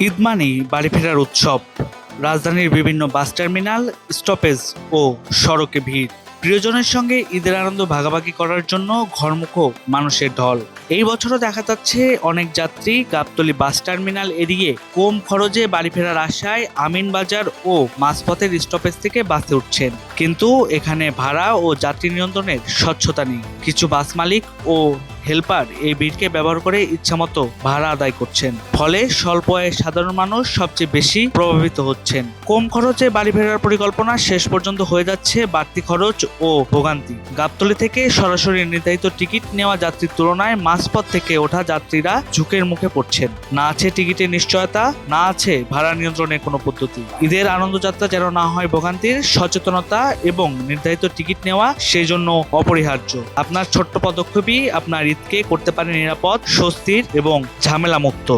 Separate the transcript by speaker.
Speaker 1: ঈদ মানেই বাড়ি ফেরার উৎসব। রাজধানীর বিভিন্ন বাস টার্মিনাল, স্টপেজ ও সড়কে ভিড়। প্রিয়জনের সঙ্গে ঈদের আনন্দ ভাগাভাগি করার জন্য ঘরমুখ মানুষের ঢল। এই বছরও দেখা যাচ্ছে অনেক যাত্রী গাবতলী বাস টার্মিনাল এড়িয়ে কম খরচে বাড়ি ফেরার আশায় আমিনবাজার ও মাঝপথের স্টপেজ থেকে বাসে উঠছেন। কিন্তু এখানে ভাড়া ও যাত্রী নিয়ন্ত্রণের স্বচ্ছতা নেই। কিছু বাস মালিক ও হেল্পার এই ভিড়কে ব্যবহার করে ইচ্ছামতো ভাড়া আদায় করছেন। ফলে স্বল্প আয়ের সাধারণ মানুষ সবচেয়ে বেশি প্রভাবিত হচ্ছেন। কম খরচে বাড়ি ফেরার পরিকল্পনা শেষ পর্যন্ত হয়ে যাচ্ছে বাড়তি খরচ ও ভোগান্তি। গাবতলী থেকে সরাসরি নির্ধারিত টিকিট নেওয়া যাত্রীর তুলনায় মাঝপথ থেকে ওঠা যাত্রীরা ঝুঁকির মুখে পড়ছেন। না আছে টিকিটের নিশ্চয়তা, না আছে ভাড়া নিয়ন্ত্রণের কোনো পদ্ধতি। ঈদের আনন্দযাত্রা যেন না হয় ভোগান্তির, সচেতনতা এবং নির্ধারিত টিকিট নেওয়া সেই জন্য অপরিহার্য। আপনার ছোট্ট পদক্ষেপই আপনার ঈদকে করতে পারে নিরাপদ, স্বস্তির এবং ঝামেলা মুক্ত।